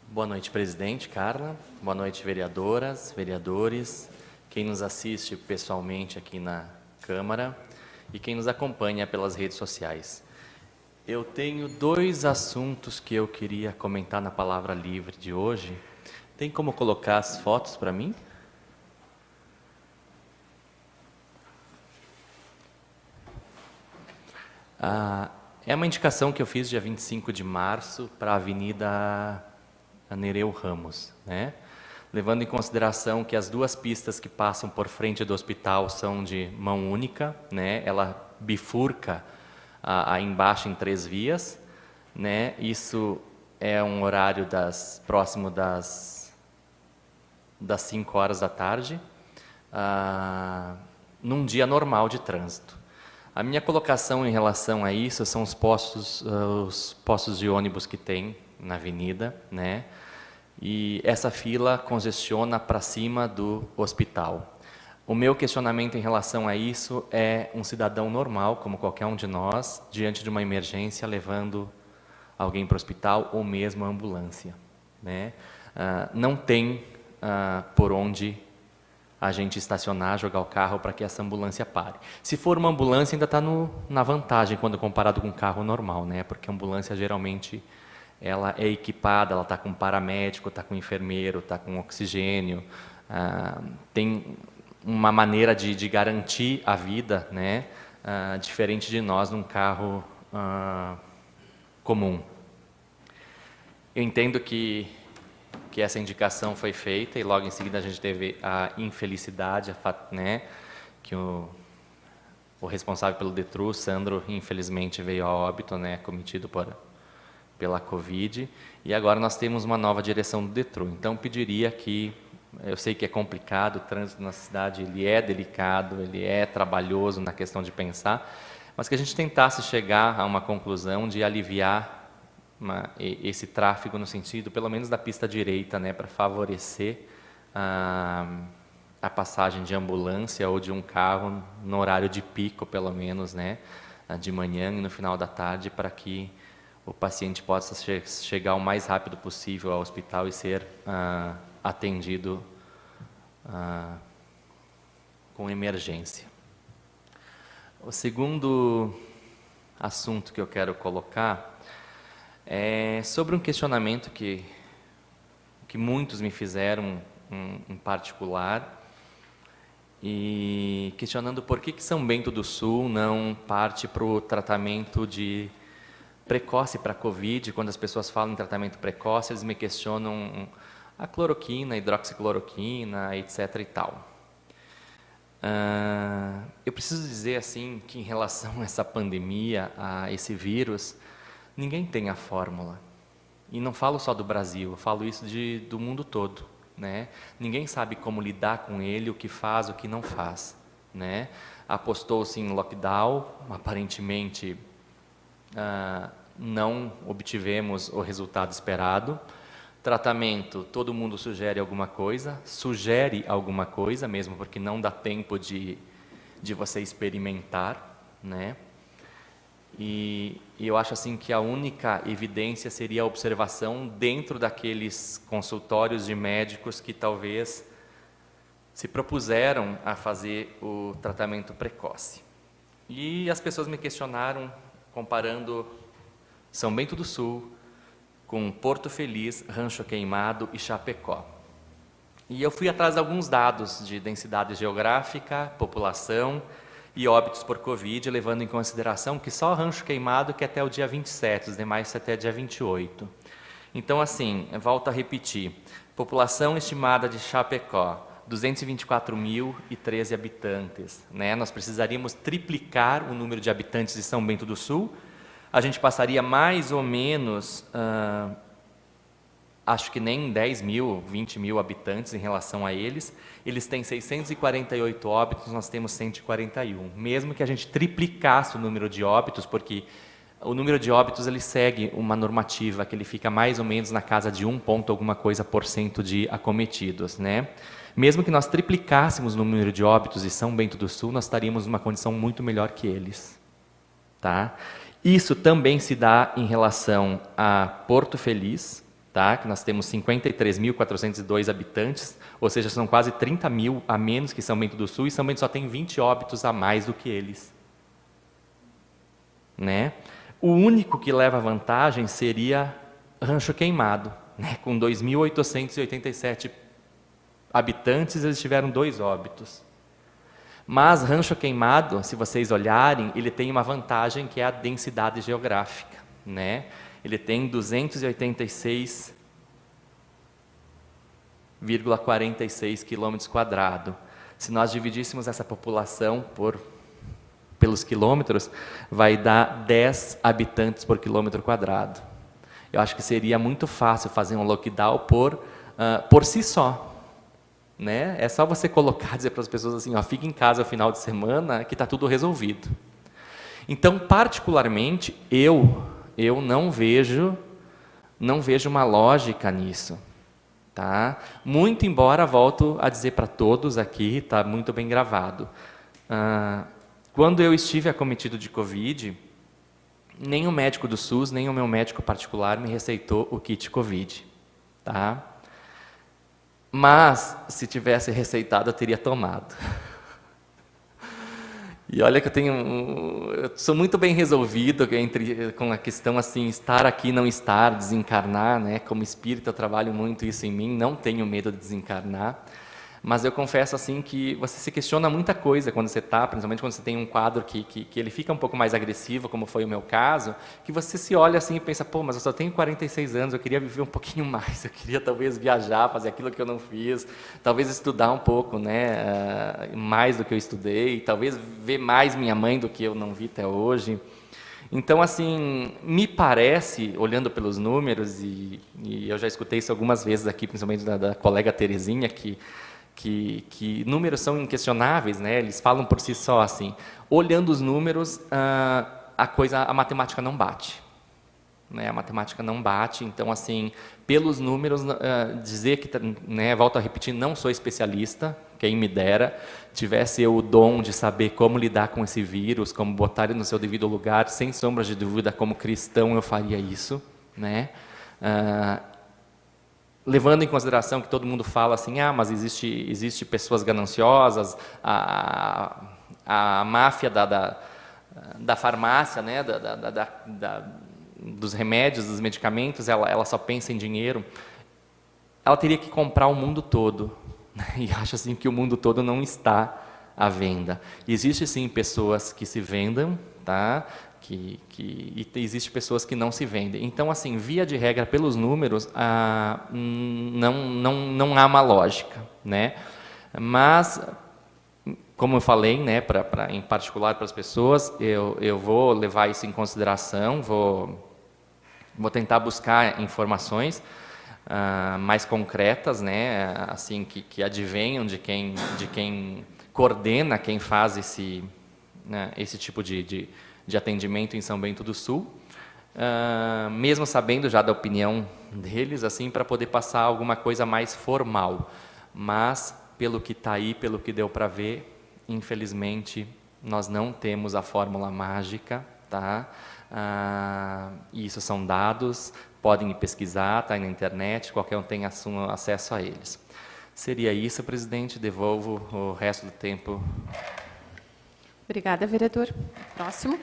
Boa noite, presidente Carla. Boa noite, vereadoras, vereadores, quem nos assiste pessoalmente aqui na Câmara e quem nos acompanha pelas redes sociais. Eu tenho 2 assuntos que eu queria comentar na Palavra Livre de hoje. Tem como colocar as fotos para mim? É uma indicação que eu fiz dia 25 de março para a Avenida Nereu Ramos, né? Levando em consideração que as 2 pistas que passam por frente do hospital são de mão única, né? Ela bifurca aí embaixo em 3 vias, né? Isso é um horário próximo das 5 horas da tarde, num dia normal de trânsito. A minha colocação em relação a isso são os postos de ônibus que tem na avenida, né? E essa fila congestiona para cima do hospital. O meu questionamento em relação a isso é um cidadão normal, como qualquer um de nós, diante de uma emergência, levando alguém para o hospital ou mesmo a ambulância, né? Não tem por onde a gente estacionar, jogar o carro para que essa ambulância pare. Se for uma ambulância, ainda está na vantagem quando comparado com um carro normal, né? Porque a ambulância geralmente ela é equipada, ela está com paramédico, está com enfermeiro, está com oxigênio, tem uma maneira de garantir a vida, né? Diferente de nós num carro comum. Eu entendo que essa indicação foi feita e logo em seguida a gente teve a infelicidade, né, que o responsável pelo DETRU, Sandro, infelizmente veio a óbito, né, cometido pela Covid, e agora nós temos uma nova direção do DETRU. Então pediria que, eu sei que é complicado, o trânsito na cidade ele é delicado, ele é trabalhoso na questão de pensar, mas que a gente tentasse chegar a uma conclusão de aliviar esse tráfego no sentido, pelo menos da pista direita, né, para favorecer a passagem de ambulância ou de um carro no horário de pico, pelo menos, né, de manhã e no final da tarde, para que o paciente possa chegar o mais rápido possível ao hospital e ser atendido com emergência. O segundo assunto que eu quero colocar é sobre um questionamento que muitos me fizeram em particular, e questionando por que São Bento do Sul não parte para o tratamento precoce para a Covid. Quando as pessoas falam em tratamento precoce, eles me questionam a cloroquina, a hidroxicloroquina, etc. e tal. Eu preciso dizer assim que em relação a essa pandemia, a esse vírus, ninguém tem a fórmula. E não falo só do Brasil, eu falo isso do mundo todo, né? Ninguém sabe como lidar com ele, o que faz, o que não faz, né? Apostou-se em lockdown, aparentemente não obtivemos o resultado esperado. Tratamento, todo mundo sugere alguma coisa, mesmo porque não dá tempo de você experimentar, né? E eu acho assim que a única evidência seria a observação dentro daqueles consultórios de médicos que talvez se propuseram a fazer o tratamento precoce. E as pessoas me questionaram comparando São Bento do Sul com Porto Feliz, Rancho Queimado e Chapecó. E eu fui atrás de alguns dados de densidade geográfica, população e óbitos por Covid, levando em consideração que só Rancho Queimado que é até o dia 27, os demais até dia 28. Então, assim, volto a repetir, população estimada de Chapecó, 224.013 habitantes, né? Nós precisaríamos triplicar o número de habitantes de São Bento do Sul, a gente passaria mais ou menos, acho que nem 10 mil, 20 mil habitantes em relação a eles. Eles têm 648 óbitos, nós temos 141. Mesmo que a gente triplicasse o número de óbitos, porque o número de óbitos ele segue uma normativa que ele fica mais ou menos na casa de 1 ponto alguma coisa por cento de acometidos, né? Mesmo que nós triplicássemos o número de óbitos de São Bento do Sul, nós estaríamos numa condição muito melhor que eles, tá? Isso também se dá em relação a Porto Feliz, tá? Que nós temos 53.402 habitantes, ou seja, são quase 30 mil a menos que São Bento do Sul, e São Bento só tem 20 óbitos a mais do que eles. Né? O único que leva vantagem seria Rancho Queimado, né? Com 2.887 habitantes, eles tiveram 2 óbitos. Mas Rancho Queimado, se vocês olharem, ele tem uma vantagem que é a densidade geográfica, né? Ele tem 286,46 km². Se nós dividíssemos essa população pelos quilômetros, vai dar 10 habitantes por km². Eu acho que seria muito fácil fazer um lockdown por si só. Né? É só você colocar, dizer para as pessoas assim, ó, fique em casa no final de semana, que está tudo resolvido. Então, particularmente, eu não vejo uma lógica nisso. Tá? Muito embora, volto a dizer para todos aqui, está muito bem gravado. Quando eu estive acometido de Covid, nem o médico do SUS, nem o meu médico particular me receitou o kit Covid. Tá? Mas, se tivesse receitado, eu teria tomado. E olha que eu sou muito bem resolvido com a questão assim, estar aqui, não estar, desencarnar, né? Como espírita eu trabalho muito isso em mim, não tenho medo de desencarnar. Mas eu confesso assim que você se questiona muita coisa quando você está, principalmente quando você tem um quadro que ele fica um pouco mais agressivo, como foi o meu caso, que você se olha assim e pensa, pô, mas eu só tenho 46 anos, eu queria viver um pouquinho mais, eu queria talvez viajar, fazer aquilo que eu não fiz, talvez estudar um pouco, né, mais do que eu estudei, talvez ver mais minha mãe do que eu não vi até hoje. Então, assim, me parece, olhando pelos números, e eu já escutei isso algumas vezes aqui, principalmente da colega Terezinha, que números são inquestionáveis, né? Eles falam por si só assim. Olhando os números, a matemática não bate, né? A matemática não bate. Então, assim, pelos números, dizer que, né? Volto a repetir, não sou especialista. Quem me dera tivesse eu o dom de saber como lidar com esse vírus, como botar ele no seu devido lugar, sem sombras de dúvida, como cristão eu faria isso, né? Levando em consideração que todo mundo fala assim, mas existe pessoas gananciosas, a máfia da farmácia, né, dos remédios, dos medicamentos, ela só pensa em dinheiro. Ela teria que comprar o mundo todo, né, e acho assim que o mundo todo não está à venda. Existe sim pessoas que se vendam, tá? E existe pessoas que não se vendem. Então, assim, via de regra, pelos números, não há uma lógica, né? Mas, como eu falei, né, em particular para as pessoas, eu vou levar isso em consideração, vou tentar buscar informações mais concretas, né, assim, que advenham de quem coordena, quem faz esse tipo de atendimento em São Bento do Sul, mesmo sabendo já da opinião deles, assim, para poder passar alguma coisa mais formal. Mas, pelo que está aí, pelo que deu para ver, infelizmente, nós não temos a fórmula mágica, tá? Isso são dados, podem pesquisar, está aí na internet, qualquer um tem acesso a eles. Seria isso, presidente, devolvo o resto do tempo. Obrigada, vereador. Próximo.